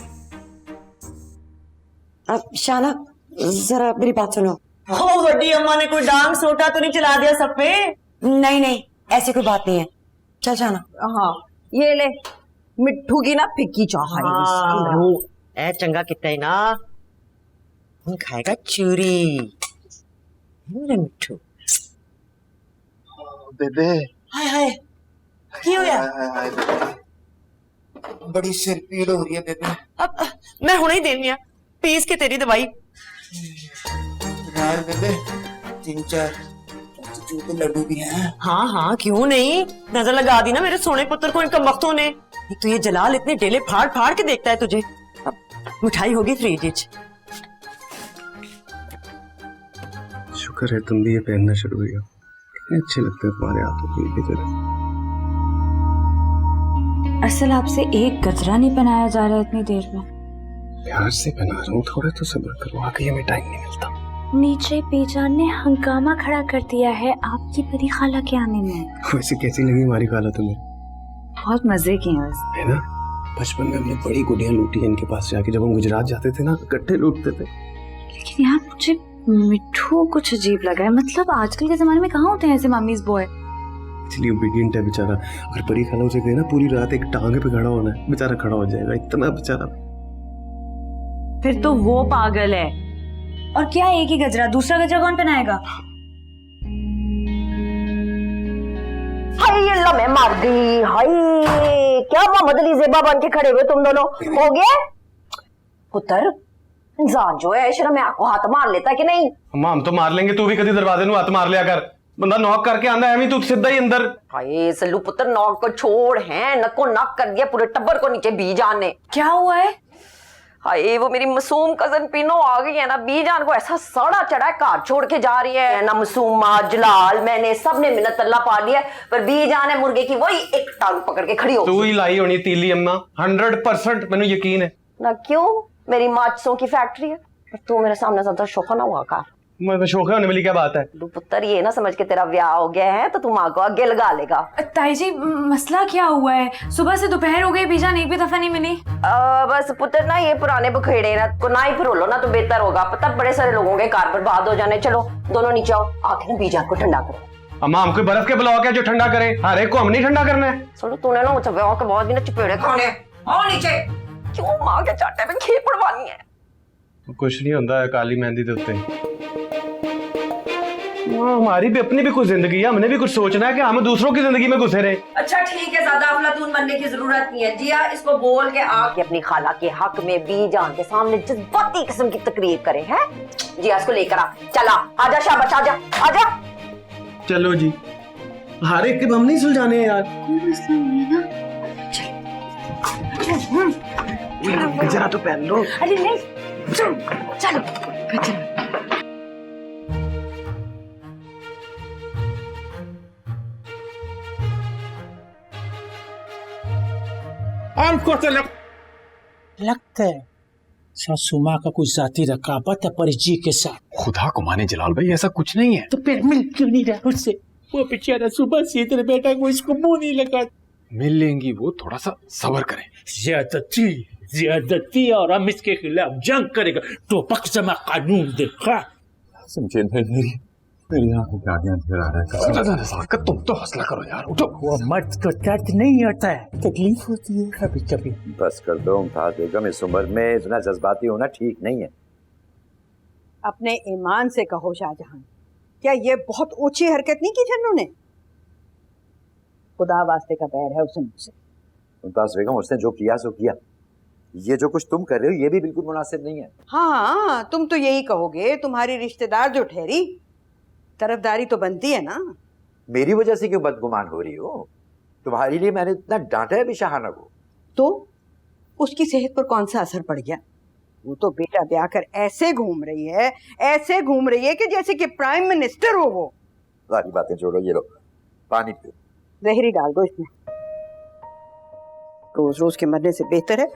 Speaker 13: अब शाना जरा मेरी बात सुनो।
Speaker 3: हो वड्डी अम्मा ने कोई डांग सोटा तो नहीं चला दिया सब पे?
Speaker 13: नहीं नहीं, ऐसी कोई बात नहीं है। चल जाना। हाँ ये ले मिट्ठू की ना फिक्की चाह
Speaker 3: ए चंगा कितना ही ना, हम खाएगा चूरी। मेरे मिट्ठू
Speaker 1: बेबे।
Speaker 3: हाय हाय, क्यों होया?
Speaker 1: बड़ी सिर पीड़ हो रही है बेबे।
Speaker 3: अब मैं हुणे ही देनी है पीस के तेरी दवाई।
Speaker 1: यार बेबे 3-4 लड्डू भी हैं।
Speaker 3: हाँ हाँ क्यों नहीं, नजर लगा दी ना मेरे सोने पुत्र को इन कमबख्तों ने। तो ये जलाल इतने डेले फाड़ फाड़ के देखता है तुझे। अब मिठाई होगी फ्रिज विच।
Speaker 1: शुक्र है तुम भी ये पहनना शुरू हुई हो, कितने अच्छे लगते हैं तुम्हारे हाथों की बेचारे।
Speaker 2: असल आपसे एक गजरा नहीं पहनाया जा रहा इतनी देर में।
Speaker 1: प्यार से पहना रहा हूँ, थोड़ा तो सब्र करो, आगे हमें टाइम नहीं मिलता।
Speaker 2: नीचे बीजान ने हंगामा खड़ा कर दिया है आपकी बड़ी खाला के आने में।
Speaker 1: वैसे कैसी लगी हमारी खाला तुम्हें?
Speaker 2: बहुत मजे किए
Speaker 1: है ना? बचपन में हमने बड़ी गुड़ियां लूटी है इनके पास जाके, जब हम गुजरात जाते थे ना इकट्ठे लूटते थे।
Speaker 2: लेकिन यार मुझे मिट्ठू कुछ अजीब लगा है। मतलब आजकल के जमाने में कहाँ होते हैं ऐसे मम्मीज बॉय?
Speaker 1: इसलिए ओबीडियंट है बेचारा। अगर परी खाला उसे कहे ना पूरी रात एक टांगे पे खड़ा होना है, बेचारा खड़ा हो जाएगा। इतना बेचारा।
Speaker 2: फिर तो वो पागल है। और क्या एक ही गजरा, दूसरा गजरा कौन पहनाएगा?
Speaker 13: हाय अल्लाह, मैं मर गई। हाय क्या मोहम्मद अली ज़ेबा बन के खड़े हुए तुम दोनों? हो गया पुत्र? इंसान जो है शर्म आपको हाथ मार लेता कि नहीं?
Speaker 1: अम्मा हम तो मार लेंगे, तू भी कभी दरवाजे में हाथ मार लिया कर। बंदा नॉक करके आंदा है, तू सीधा ही अंदर।
Speaker 13: हाय सल्लू पुत्र, नॉक को छोड़ है, नको नॉक कर दिया पूरे टब्बर को नीचे बीजान ने।
Speaker 2: क्या हुआ है?
Speaker 13: हाय वो मेरी मासूम कजन पीनो आ गई है ना, बीजान को ऐसा सड़ा चढ़ा है, घर छोड़ के जा रही है ना। मासूमा जलाल मैंने सबने मिन्नत अल्लाह पा लिया, पर बीजान है मुर्गे की वही एक टांग पकड़ के खड़ी हो।
Speaker 1: तू ही लाई होनी तीली अम्मा, 100% मैंने यकीन है
Speaker 13: ना। क्यों? मेरी माचसों की फैक्ट्री है, पर तू मेरे सामने ज्यादा शोखा ना हुआ कर।
Speaker 1: मैं शोखा होने वाली क्या बात है?
Speaker 13: तू पुत्र ये ना समझ के तेरा ब्याह हो गया है तो तू माँ को आगे लगा लेगा।
Speaker 2: ताई जी मसला क्या हुआ है? सुबह से दोपहर हो गई, बीजान एक भी दफा नहीं मिली।
Speaker 13: बस पुत्र ना ये पुराने बखेड़े ना को ना ही फिरोलो ना तो बेहतर होगा, पता बड़े सारे लोगों के कार बर्बाद हो जाने। चलो दोनों नीचे आओ, आके ना बीजान को ठंडा करो।
Speaker 1: अम्मा हमको बर्फ के ब्लॉक है जो ठंडा करे, हर एक को हम नहीं ठंडा करना है।
Speaker 13: चलो तूने ना मुझे ब्याह के बाद भी ना चपेड़े खाने। आओ नीचे। क्यों माँ के चाटे में घी पड़वानी है?
Speaker 1: कुछ नहीं होता है काली मेहंदी के उत्ते। हमारी भी अपनी भी कुछ जिंदगी है, हमने भी कुछ सोचना है कि हम दूसरों की जिंदगी में घुसे रहे।
Speaker 13: अच्छा ठीक है, ज्यादा अफलातून बनने की जरूरत नहीं है। जिया इसको बोल के आके अपनी खाला के हक में बीजान के सामने जज्बाती किस्म की तकरीर करे हैं। जिया इसको लेकर आ, चला आजा शाबाश, आजा आजा।
Speaker 1: चलो जी, हर एक हम नहीं सुलझाने हैं यार।
Speaker 7: कोई मसला नहीं है ना।
Speaker 1: गजरा तो पहन लो।
Speaker 2: अरे नहीं, चलो गजरा।
Speaker 6: हमको तो लगता है सासू माँ का कुछ जाती रकाबत है परिजी के साथ।
Speaker 10: खुदा को माने जलाल भाई, ऐसा कुछ नहीं है।
Speaker 6: तो फिर मिल क्यों नहीं रहा उससे? वो बेचारा सुबह से तेरे बेटा को इसको मुंह नहीं लगा।
Speaker 10: मिल लेंगी वो, थोड़ा सा सब्र करें।
Speaker 6: ज्यादती और हम इसके खिलाफ जंग करेगा तो पक्षमा कानून देखा।
Speaker 10: समझे भाई, मेरी आंखों के आगे अंधेरा आ रहा है। नज़ाकत, तुम तो हौसला करो यार, उठो।
Speaker 6: वो मर्द को दर्द नहीं होता है, तकलीफ होती है कभी कभी।
Speaker 14: बस कर दो मुमताज बेगम, इस उम्र में इतना जज्बाती होना ठीक नहीं है।
Speaker 4: अपने ईमान से कहो शाहजहां, क्या ये बहुत ऊंची हरकत नहीं की छन्नू ने? खुदा वास्ते का बैर है उसने मुझसे।
Speaker 14: मुमताज बेगम, उसने जो किया सो किया। ये जो कुछ तुम कर रहे हो ये भी बिल्कुल मुनासिब नहीं है।
Speaker 4: हाँ, तुम तो यही कहोगे, तुम्हारी रिश्तेदार जो ठहरी, तरफदारी तो बनती है ना।
Speaker 14: मेरी वजह से क्यों बदगुमान हो रही हो? तुम्हारे लिए मैंने इतना डांटा है भी शाहाना को।
Speaker 4: तो उसकी सेहत पर कौन सा असर पड़ गया? वो तो बेटा ब्याह कर ऐसे घूम रही है, ऐसे घूम रही है कि जैसे कि प्राइम मिनिस्टर हो वो।
Speaker 14: सारी बातें छोड़ो, ये लो पानी पियो।
Speaker 4: जहरी डाल दो इसमें। रोज रोज के मरने से बेहतर है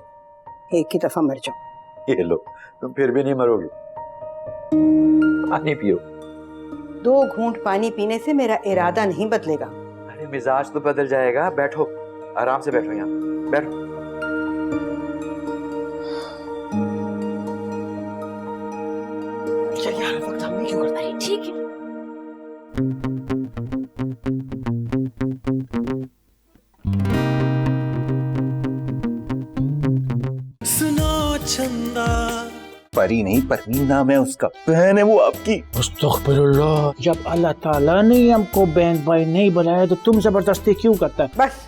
Speaker 4: एक ही दफा मर जाओ।
Speaker 14: ये लो, तुम फिर भी नहीं मरोगे। पानी पियो।
Speaker 4: 2 घूंट पानी पीने से मेरा इरादा नहीं बदलेगा।
Speaker 14: अरे मिजाज तो बदल जाएगा। बैठो, आराम से बैठो, यहाँ बैठो।
Speaker 1: यार वक्त हम क्यों करते हैं?
Speaker 2: ठीक है।
Speaker 8: सुनो चंदा,
Speaker 11: परी नहीं, परवीन नाम है उसका। बहन है वो आपकी।
Speaker 6: अस्तगफिरुल्लाह, जब अल्लाह ताला ने हमको बहन भाई नहीं बनाया तो तुम जबरदस्ती क्यों करता है?
Speaker 4: बस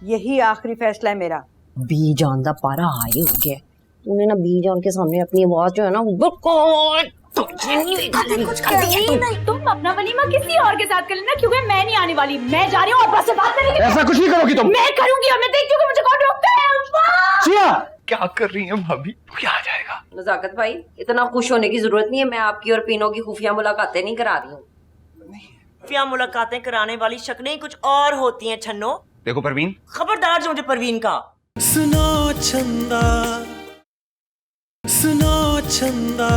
Speaker 4: यही आखिरी फैसला है मेरा।
Speaker 13: बीजान दा पारा हाई हो गया। तूने ना बीजान के सामने अपनी आवाज जो है ना बिल्कुल
Speaker 2: कुछ कर नहीं, तुम अपना वलीमा किसी और के साथ कर लेना, क्योंकि मैं नहीं आने वाली। मैं जा रही हूँ और बस से बात करेंगे।
Speaker 1: ऐसा कुछ नहीं करोगी तुम।
Speaker 2: मैं करूंगी और मैं देखती हूँ कि मुझे कौन रोकता है।
Speaker 1: जिया,
Speaker 10: क्या कर रही है भाभी? तो क्या आ जाएगा?
Speaker 13: नजाकत भाई, इतना खुश होने की जरूरत नहीं है। मैं आपकी और पीनो की खुफिया मुलाकातें नहीं करा रही हूँ।
Speaker 3: खुफिया मुलाकातें कराने वाली शक्लें कुछ और होती हैं छन्नो।
Speaker 10: देखो परवीन,
Speaker 3: खबरदार जो मुझे परवीन का।
Speaker 8: सुनो चंदा, सुनो चंदा।